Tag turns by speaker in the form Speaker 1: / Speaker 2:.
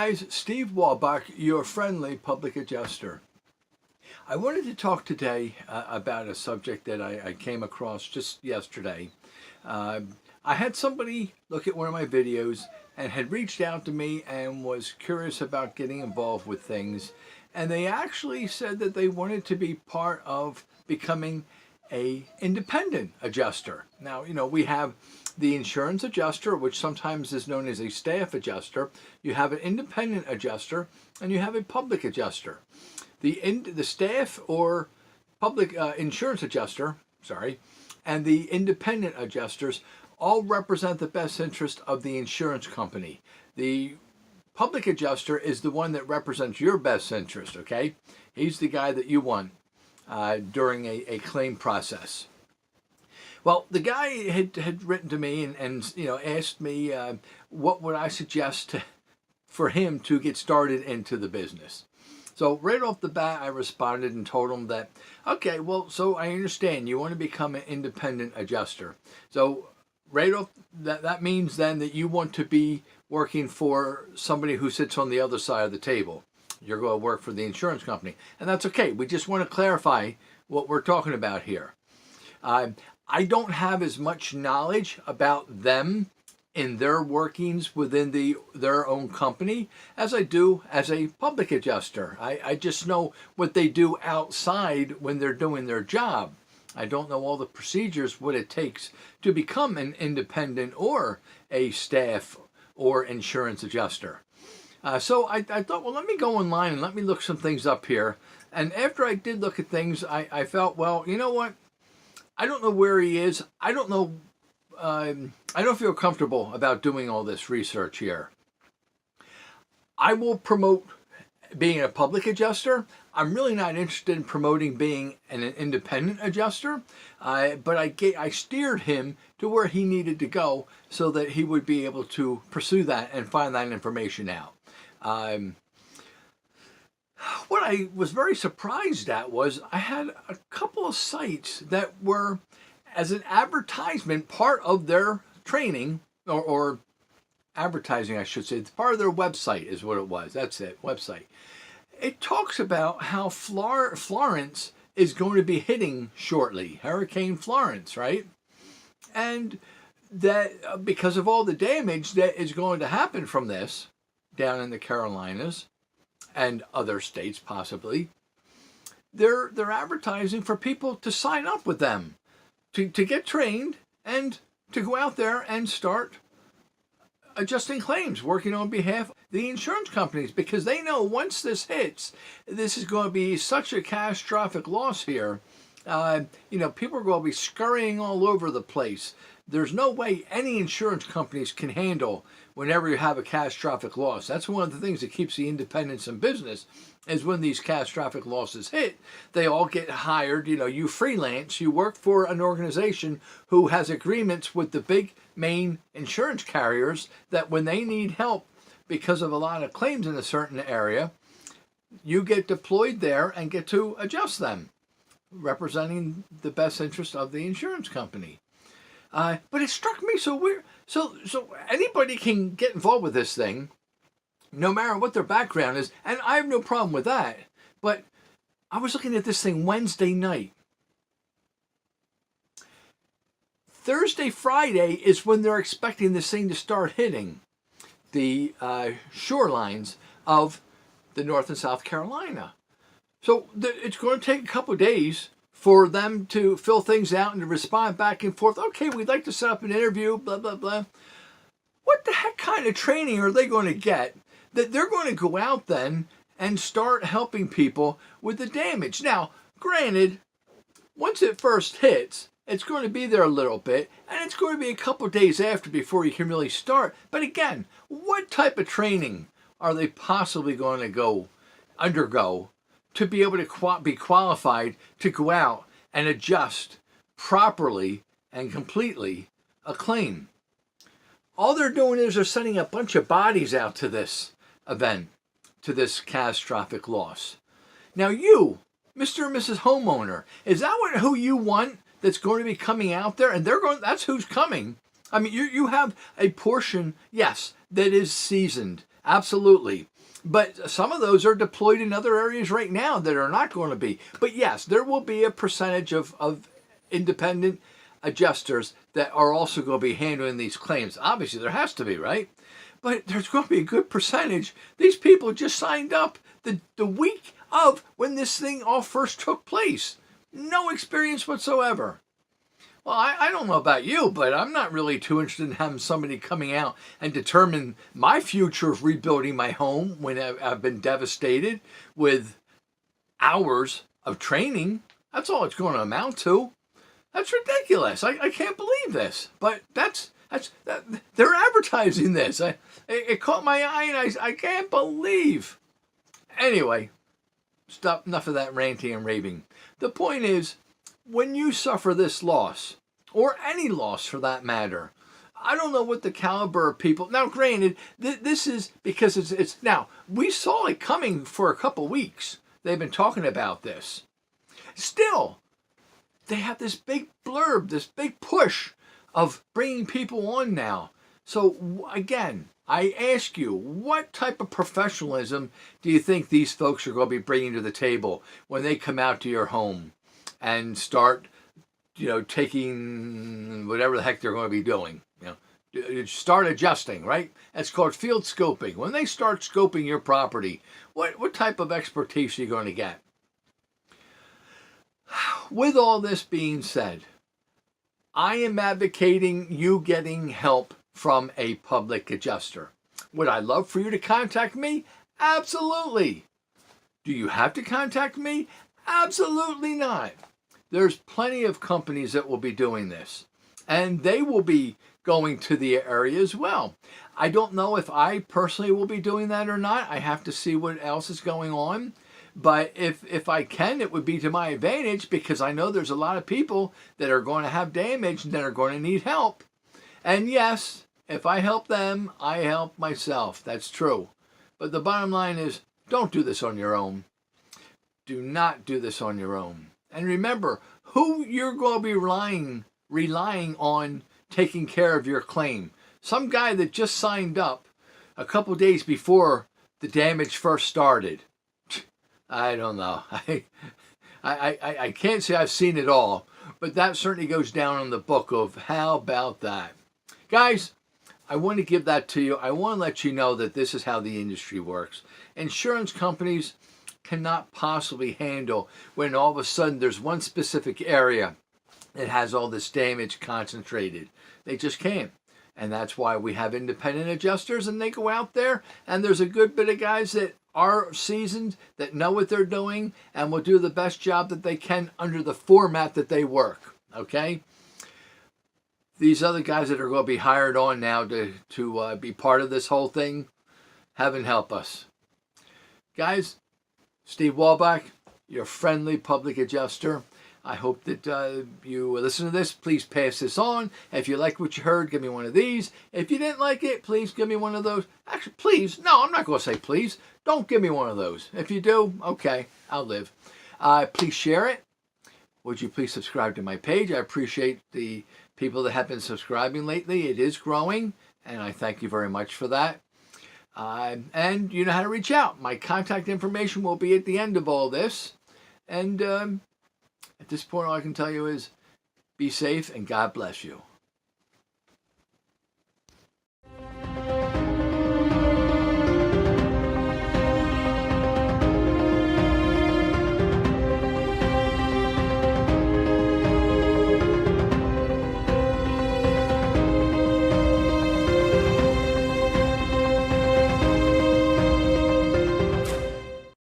Speaker 1: guys, Steve Wolbach, your friendly public adjuster. I wanted to talk today about a subject that I came across just yesterday. I had somebody look at one of my videos and had reached out to me and was curious about getting involved with things. And they actually said that they wanted to be part of becoming a independent adjuster. Now, we have the insurance adjuster, which sometimes is known as a staff adjuster. You have an independent adjuster, and you have a public adjuster. The staff or public insurance adjuster, and the independent adjusters all represent the best interest of the insurance company. The public adjuster is the one that represents your best interest, okay? He's the guy that you want during a claim process. Well, the guy had written to me and asked me what would I suggest for him to get started into the business. So right off the bat, I responded and told him that, okay, well, so I understand you want to become an independent adjuster. So right off, that means then that you want to be working for somebody who sits on the other side of the table. You're going to work for the insurance company. And that's okay. We just want to clarify what we're talking about here. I don't have as much knowledge about them in their workings within their own company as I do as a public adjuster. I just know what they do outside when they're doing their job. I don't know all the procedures, what it takes to become an independent or a staff or insurance adjuster. So I thought, well, let me go online and let me look some things up here. And after I did look at things, I felt, well, you know what? I don't know where he is. I don't know. I don't feel comfortable about doing all this research here. I will promote being a public adjuster. I'm really not interested in promoting being an independent adjuster, but I steered him to where he needed to go so that he would be able to pursue that and find that information out. What I was very surprised at was I had a couple of sites that were, as an advertisement, part of their training, or advertising, I should say. It's part of their website is what it was. That's it, website. It talks about how Florence is going to be hitting shortly, Hurricane Florence, right? And that because of all the damage that is going to happen from this down in the Carolinas and other states possibly, they're advertising for people to sign up with them, to get trained and to go out there and start adjusting claims, working on behalf of the insurance companies, because they know once this hits, this is going to be such a catastrophic loss here. People are going to be scurrying all over the place. There's no way any insurance companies can handle whenever you have a catastrophic loss. That's one of the things that keeps the independents in business, is when these catastrophic losses hit, they all get hired. You freelance, you work for an organization who has agreements with the big main insurance carriers that when they need help because of a lot of claims in a certain area, you get deployed there and get to adjust them, representing the best interest of the insurance company. But it struck me so weird. So anybody can get involved with this thing, no matter what their background is, and I have no problem with that. But I was looking at this thing Wednesday night. Thursday, Friday is when they're expecting this thing to start hitting the shorelines of the North and South Carolina. So it's going to take a couple of days for them to fill things out and to respond back and forth. Okay, we'd like to set up an interview, blah, blah, blah. What the heck kind of training are they going to get that they're going to go out then and start helping people with the damage? Now, granted, once it first hits, it's going to be there a little bit, and it's going to be a couple of days after before you can really start. But again, what type of training are they possibly going to undergo to be able to be qualified to go out and adjust properly and completely a claim? All they're doing is they're sending a bunch of bodies out to this event, to this catastrophic loss. Now you, Mr. and Mrs. Homeowner, is that who you want that's going to be coming out there? And that's who's coming. I mean, you have a portion, yes, that is seasoned. Absolutely. But some of those are deployed in other areas right now that are not going to be. But yes, there will be a percentage of independent adjusters that are also going to be handling these claims. Obviously, there has to be, right? But there's going to be a good percentage. These people just signed up the week of when this thing all first took place. No experience whatsoever. Well, I don't know about you, but I'm not really too interested in having somebody coming out and determine my future of rebuilding my home when I've been devastated with hours of training. That's all it's going to amount to. That's ridiculous. I can't believe this. But they're advertising this. It caught my eye, and I can't believe. Anyway, stop. Enough of that ranting and raving. The point is, when you suffer this loss, or any loss for that matter, I don't know what the caliber of people. Now, granted, this is because it's now, we saw it coming for a couple weeks. They've been talking about this. Still, they have this big blurb, this big push of bringing people on now. So again, I ask you, what type of professionalism do you think these folks are going to be bringing to the table when they come out to your home and start, taking whatever the heck they're going to be doing? Start adjusting, right? That's called field scoping. When they start scoping your property, what type of expertise are you going to get? With all this being said, I am advocating you getting help from a public adjuster. Would I love for you to contact me? Absolutely. Do you have to contact me? Absolutely not. There's plenty of companies that will be doing this, and they will be going to the area as well. I don't know if I personally will be doing that or not. I have to see what else is going on. But if I can, it would be to my advantage, because I know there's a lot of people that are going to have damage and that are going to need help. And yes, if I help them, I help myself. That's true. But the bottom line is, don't do this on your own. Do not do this on your own. And remember, who you're going to be relying on taking care of your claim. Some guy that just signed up a couple days before the damage first started. I don't know. I can't say I've seen it all, but that certainly goes down in the book of how about that. Guys, I want to give that to you. I want to let you know that this is how the industry works. Insurance companies cannot possibly handle when all of a sudden there's one specific area that has all this damage concentrated. They just can't. And that's why we have independent adjusters, and they go out there, and there's a good bit of guys that are seasoned, that know what they're doing, and will do the best job that they can under the format that they work. Okay? These other guys that are going to be hired on now to be part of this whole thing, heaven help us. Guys, Steve Wolbach, your friendly public adjuster. I hope that you listen to this. Please pass this on. If you like what you heard, give me one of these. If you didn't like it, please give me one of those. Actually, please. No, I'm not going to say please. Don't give me one of those. If you do, okay, I'll live. Please share it. Would you please subscribe to my page? I appreciate the people that have been subscribing lately. It is growing, and I thank you very much for that. And you know how to reach out. My contact information will be at the end of all this. And at this point, all I can tell you is be safe and God bless you.